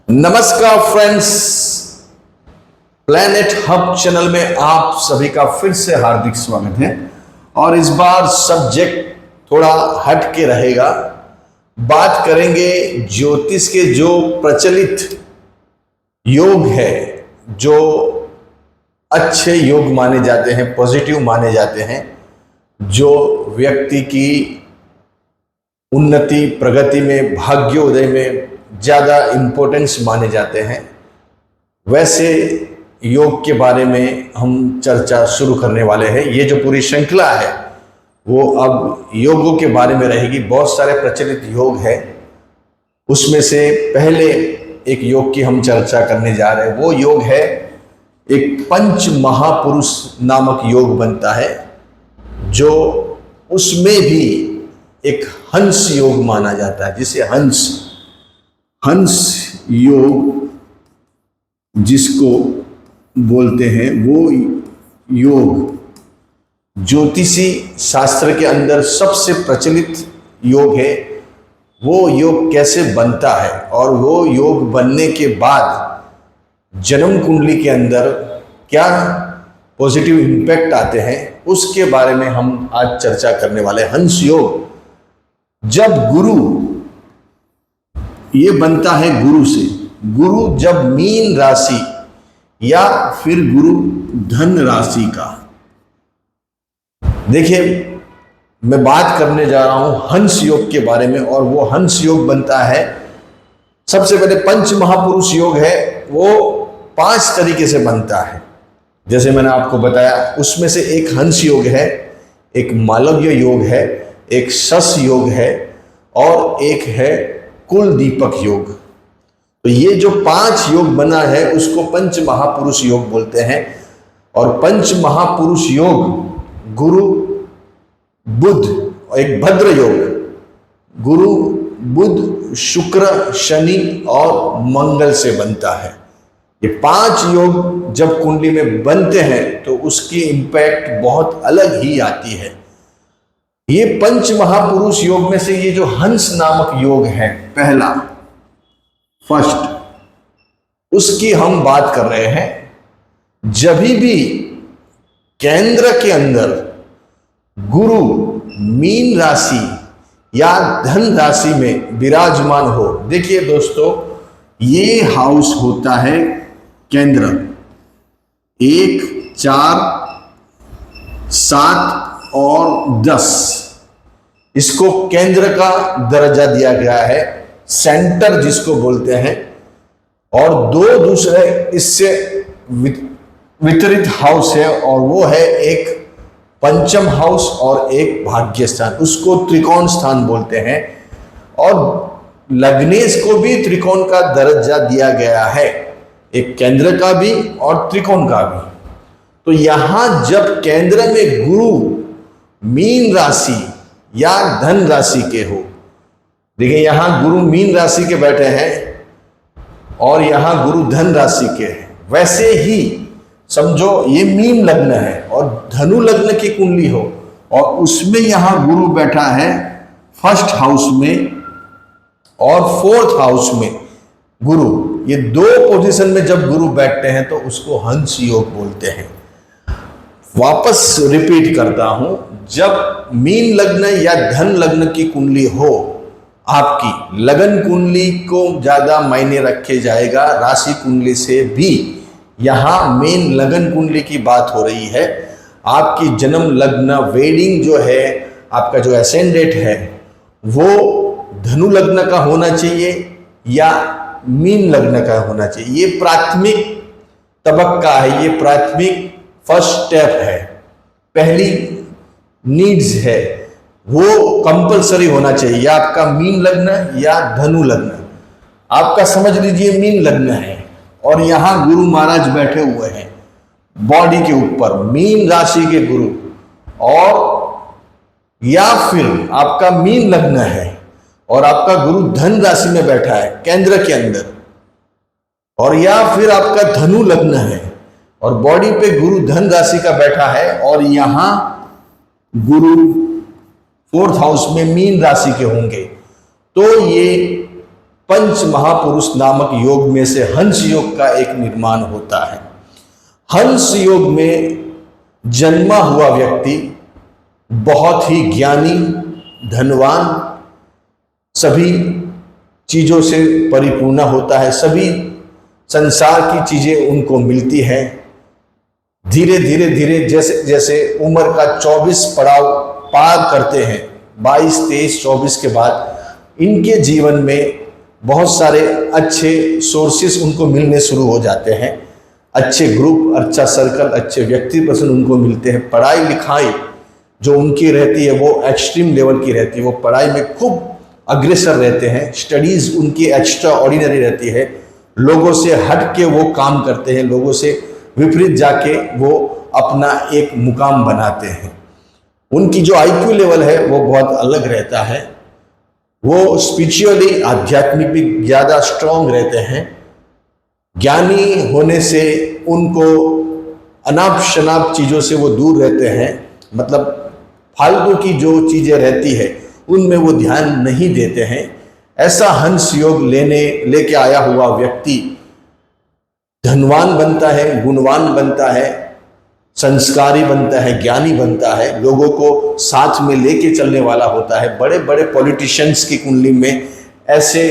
नमस्कार friends, planet hub channel में आप सभी का फिर से हार्दिक स्वागत है। और इस बार सब्जेक्ट थोड़ा हट के रहेगा। बात करेंगे ज्योतिष के जो प्रचलित योग है, जो अच्छे योग माने जाते हैं, पॉजिटिव माने जाते हैं, जो व्यक्ति की उन्नति प्रगति में, भाग्योदय में ज़्यादा इम्पोर्टेंस माने जाते हैं, वैसे योग के बारे में हम चर्चा शुरू करने वाले हैं। ये जो पूरी श्रृंखला है वो अब योगों के बारे में रहेगी। बहुत सारे प्रचलित योग है, उसमें से पहले एक योग की हम चर्चा करने जा रहे हैं। वो योग है, एक पंच महापुरुष नामक योग बनता है, जो उसमें भी एक हंस योग माना जाता है, जिसे हंस योग जिसको बोलते हैं, वो योग ज्योतिषी शास्त्र के अंदर सबसे प्रचलित योग है। वो योग कैसे बनता है और वो योग बनने के बाद जन्म कुंडली के अंदर क्या पॉजिटिव इम्पैक्ट आते हैं, उसके बारे में हम आज चर्चा करने वाले हैं। हंस योग जब गुरु, ये बनता है गुरु से। गुरु जब मीन राशि या फिर गुरु धन राशि का, देखिए मैं बात करने जा रहा हूं हंस योग के बारे में। और वो हंस योग बनता है, सबसे पहले पंच महापुरुष योग है, वो 5 तरीके से बनता है। जैसे मैंने आपको बताया, उसमें से एक हंस योग है, एक मालव्य योग है, एक शश योग है और एक है कुल दीपक योग। तो ये जो 5 योग बना है उसको पंच महापुरुष योग बोलते हैं। और पंच महापुरुष योग गुरु बुध, एक भद्र योग, गुरु बुध शुक्र शनि और मंगल से बनता है। ये 5 योग जब कुंडली में बनते हैं तो उसकी इंपैक्ट बहुत अलग ही आती है। ये पंच महापुरुष योग में से ये जो हंस नामक योग है, पहला फर्स्ट, उसकी हम बात कर रहे हैं। जब भी केंद्र के अंदर गुरु मीन राशि या धन राशि में विराजमान हो, देखिए दोस्तों, ये हाउस होता है केंद्र 1, 4, 7 और 10, इसको केंद्र का दर्जा दिया गया है, सेंटर जिसको बोलते हैं। और 2 दूसरे इससे वितरित हाउस है, और वो है एक पंचम हाउस और एक भाग्य स्थान, उसको त्रिकोण स्थान बोलते हैं। और लग्नेश को भी त्रिकोण का दर्जा दिया गया है, एक केंद्र का भी और त्रिकोण का भी। तो यहां जब केंद्र में गुरु मीन राशि या धन राशि के हो, देखिए यहां गुरु मीन राशि के बैठे हैं और यहां गुरु धन राशि के हैं। वैसे ही समझो ये मीन लग्न है और धनु लग्न की कुंडली हो, और उसमें यहां गुरु बैठा है फर्स्ट हाउस में और 4th हाउस में गुरु। ये 2 पोजीशन में जब गुरु बैठते हैं तो उसको हंस योग बोलते हैं। वापस रिपीट करता हूं, जब मीन लग्न या धन लग्न की कुंडली हो, आपकी लगन कुंडली को ज्यादा मायने रखे जाएगा राशि कुंडली से भी। यहां मेन लगन कुंडली की बात हो रही है। आपकी जन्म लग्न वेडिंग जो है, आपका जो एसेंडेंट है, वो धनु लग्न का होना चाहिए या मीन लग्न का होना चाहिए। ये प्राथमिक तबक्का है, ये प्राथमिक फर्स्ट स्टेप है, पहली नीड्स है, वो कंपलसरी होना चाहिए। या आपका मीन लग्न या धनु लग्न, आपका समझ लीजिए मीन लग्न है और यहां गुरु महाराज बैठे हुए हैं बॉडी के ऊपर, मीन राशि के गुरु। और या फिर आपका मीन लग्न है और आपका गुरु धन राशि में बैठा है केंद्र के अंदर, और या फिर आपका धनु लग्न है और बॉडी पे गुरु धन राशि का बैठा है, और यहां गुरु 4th हाउस में मीन राशि के होंगे, तो ये पंच महापुरुष नामक योग में से हंस योग का एक निर्माण होता है। हंस योग में जन्मा हुआ व्यक्ति बहुत ही ज्ञानी, धनवान, सभी चीजों से परिपूर्ण होता है, सभी संसार की चीजें उनको मिलती हैं। धीरे धीरे धीरे जैसे जैसे उम्र का 24 पड़ाव पार करते हैं, 22, 23, 24 के बाद इनके जीवन में बहुत सारे अच्छे सोर्सेस उनको मिलने शुरू हो जाते हैं। अच्छे ग्रुप, अच्छा सर्कल, अच्छे व्यक्ति पसंद उनको मिलते हैं। पढ़ाई लिखाई जो उनकी रहती है वो एक्सट्रीम लेवल की रहती है, वो पढ़ाई में खूब अग्रसर रहते हैं। स्टडीज उनकी एक्स्ट्रा ऑर्डिनरी रहती है। लोगों से हट के वो काम करते हैं, लोगों से विपरीत जाके वो अपना एक मुकाम बनाते हैं। उनकी जो आईक्यू लेवल है वो बहुत अलग रहता है। वो स्पिरिचुअली, आध्यात्मिक भी ज़्यादा स्ट्रांग रहते हैं। ज्ञानी होने से उनको अनाप शनाप चीज़ों से वो दूर रहते हैं, मतलब फालतू की जो चीज़ें रहती है उनमें वो ध्यान नहीं देते हैं। ऐसा हंस योग लेके आया हुआ व्यक्ति धनवान बनता है, गुणवान बनता है, संस्कारी बनता है, ज्ञानी बनता है, लोगों को साथ में लेके चलने वाला होता है। बड़े बड़े पॉलिटिशियंस की कुंडली में ऐसे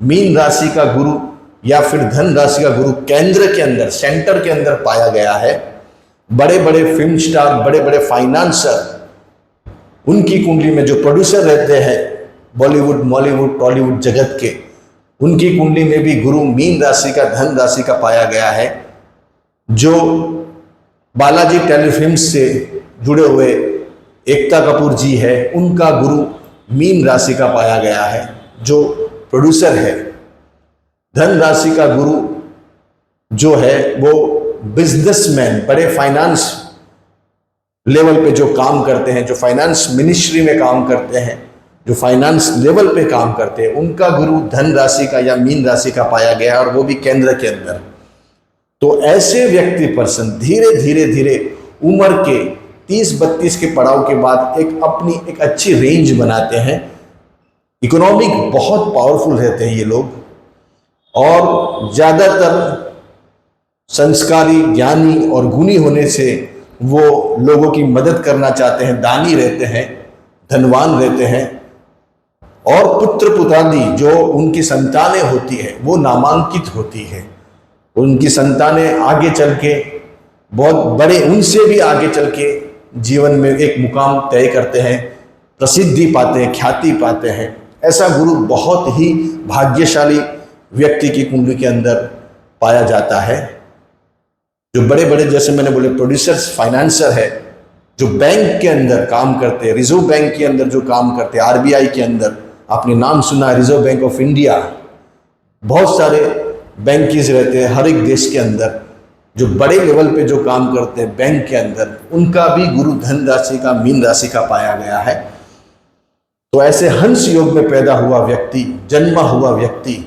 मीन राशि का गुरु या फिर धन राशि का गुरु केंद्र के अंदर, सेंटर के अंदर पाया गया है। बड़े बड़े फिल्म स्टार, बड़े बड़े फाइनेंसर, उनकी कुंडली में जो प्रोड्यूसर रहते हैं बॉलीवुड, मॉलीवुड, टॉलीवुड जगत के, उनकी कुंडली में भी गुरु मीन राशि का, धन राशि का पाया गया है। जो बालाजी टेलीफिल्म से जुड़े हुए एकता कपूर जी है, उनका गुरु मीन राशि का पाया गया है, जो प्रोड्यूसर है। धन राशि का गुरु जो है वो बिजनेसमैन, बड़े फाइनेंस लेवल पे जो काम करते हैं, जो फाइनेंस मिनिस्ट्री में काम करते हैं, जो फाइनेंस लेवल पे काम करते हैं, उनका गुरु धन राशि का या मीन राशि का पाया गया और वो भी केंद्र के अंदर। तो ऐसे व्यक्ति पर्सन धीरे धीरे धीरे उम्र के 30-32 के पड़ाव के बाद अपनी एक अच्छी रेंज बनाते हैं। इकोनॉमिक बहुत पावरफुल रहते हैं ये लोग, और ज़्यादातर संस्कारी, ज्ञानी और गुणी होने से वो लोगों की मदद करना चाहते हैं, दानी रहते हैं, धनवान रहते हैं। और पुत्र पुत्रादि जो उनकी संतानें होती है वो नामांकित होती है। उनकी संतानें आगे चल के बहुत बड़े, उनसे भी आगे चल के जीवन में एक मुकाम तय करते हैं, प्रसिद्धि पाते हैं, ख्याति पाते हैं। ऐसा गुरु बहुत ही भाग्यशाली व्यक्ति की कुंडली के अंदर पाया जाता है। जो बड़े बड़े, जैसे मैंने बोले, प्रोड्यूसर्स, फाइनेंसर है, जो बैंक के अंदर काम करते हैं, रिजर्व बैंक के अंदर जो काम करते हैं, आरबीआई के अंदर, आपने नाम सुना है रिजर्व बैंक ऑफ इंडिया, बहुत सारे बैंकीज रहते हैं हर एक देश के अंदर, जो बड़े लेवल पे जो काम करते हैं बैंक के अंदर, उनका भी गुरु धन राशि का, मीन राशि का पाया गया है। तो ऐसे हंस योग में पैदा हुआ व्यक्ति, जन्मा हुआ व्यक्ति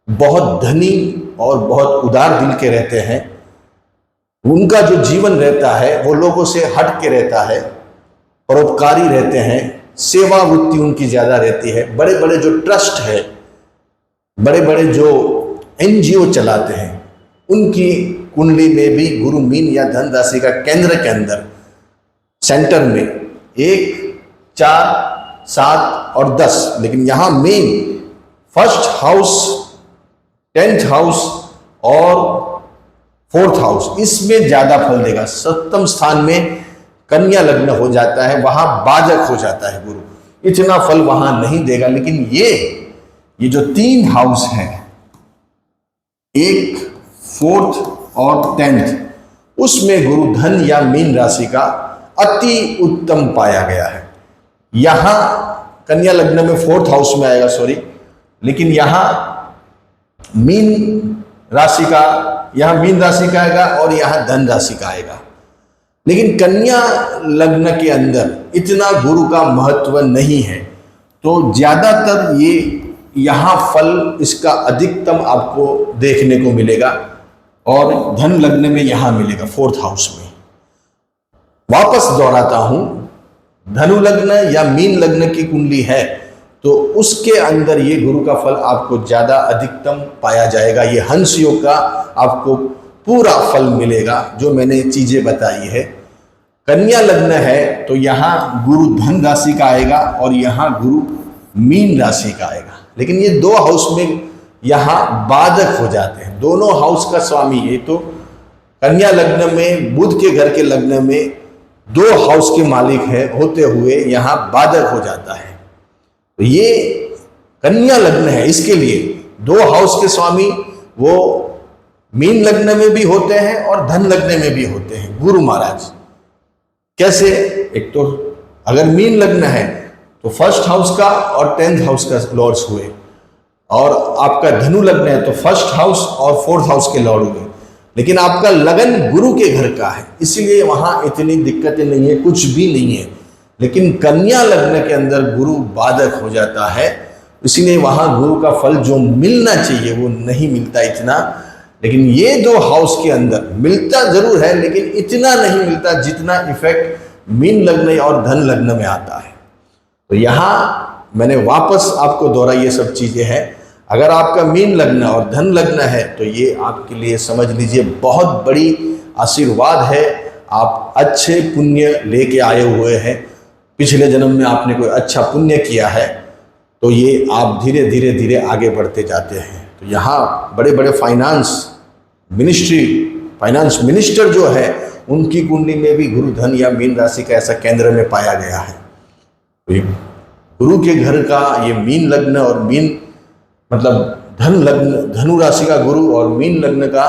बहुत धनी और बहुत उदार दिल के रहते हैं। उनका जो जीवन रहता है वो लोगों से हट के रहता है, परोपकारी रहते हैं, सेवा वृत्ति उनकी ज़्यादा रहती है। बड़े बड़े जो ट्रस्ट है, बड़े बड़े जो एनजीओ चलाते हैं, उनकी कुंडली में भी गुरु मीन या धन राशि का केंद्र के अंदर सेंटर में 1, 4, 7 और 10, लेकिन यहाँ main first house, 10th house और 4th हाउस, इसमें ज्यादा फल देगा। 7वें स्थान में कन्या लग्न हो जाता है, वहां बाजक हो जाता है गुरु, इतना फल वहां नहीं देगा। लेकिन ये जो 3 हाउस है, 1, 4th और 10th, उसमें गुरु धन या मीन राशि का अति उत्तम पाया गया है। यहां कन्या लग्न में 4th हाउस में आएगा, सॉरी, लेकिन यहां मीन राशि का, यहां मीन राशि का आएगा और यहां धन राशि का आएगा। लेकिन कन्या लग्न के अंदर इतना गुरु का महत्व नहीं है, तो ज्यादातर ये यहां फल इसका अधिकतम आपको देखने को मिलेगा, और धन लग्न में यहां मिलेगा 4th हाउस में। वापस दोहराता हूं, धनु लग्न या मीन लग्न की कुंडली है तो उसके अंदर ये गुरु का फल आपको ज़्यादा अधिकतम पाया जाएगा। ये हंस योग का आपको पूरा फल मिलेगा जो मैंने चीज़ें बताई है। कन्या लग्न है तो यहाँ गुरु धन राशि का आएगा और यहाँ गुरु मीन राशि का आएगा, लेकिन ये दो हाउस में यहाँ बाधक हो जाते हैं। दोनों हाउस का स्वामी, ये तो कन्या लग्न में बुध के घर के लग्न में दो हाउस के मालिक है होते हुए यहाँ बाधक हो जाता है। तो ये कन्या लग्न है, इसके लिए दो हाउस के स्वामी वो मीन लग्न में भी होते हैं और धन लग्न में भी होते हैं गुरु महाराज। कैसे? एक तो अगर मीन लग्न है तो फर्स्ट हाउस का और 10th हाउस का लॉर्ड्स हुए, और आपका धनु लग्न है तो फर्स्ट हाउस और 4th हाउस के लॉर्ड हुए। लेकिन आपका लगन गुरु के घर का है, इसीलिए वहां इतनी दिक्कतें नहीं है, कुछ भी नहीं है। लेकिन कन्या लग्न के अंदर गुरु बाधक हो जाता है, इसीलिए वहां गुरु का फल जो मिलना चाहिए वो नहीं मिलता इतना। लेकिन ये दो हाउस के अंदर मिलता जरूर है, लेकिन इतना नहीं मिलता जितना इफेक्ट मीन लग्न और धन लग्न में आता है। तो यहाँ मैंने वापस आपको दोहराई ये सब चीजें हैं। अगर आपका मीन लग्न और धन लग्न है तो ये आपके लिए समझ लीजिए बहुत बड़ी आशीर्वाद है। आप अच्छे पुण्य लेके आए हुए हैं, पिछले जन्म में आपने कोई अच्छा पुण्य किया है, तो ये आप धीरे धीरे धीरे आगे बढ़ते जाते हैं। तो यहाँ बड़े बड़े फाइनेंस मिनिस्टर जो है उनकी कुंडली में भी गुरु धन या मीन राशि का ऐसा केंद्र में पाया गया है। तो ये गुरु के घर का ये मीन लग्न और मीन मतलब धन लग्न, धनु राशि का गुरु और मीन लग्न का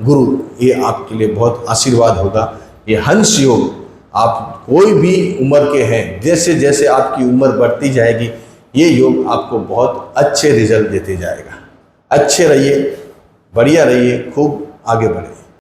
गुरु, ये आपके लिए बहुत आशीर्वाद होगा। ये हंस योग, आप कोई भी उम्र के हैं, जैसे जैसे आपकी उम्र बढ़ती जाएगी ये योग आपको बहुत अच्छे रिजल्ट देते जाएगा। अच्छे रहिए, बढ़िया रहिए, खूब आगे बढ़िए।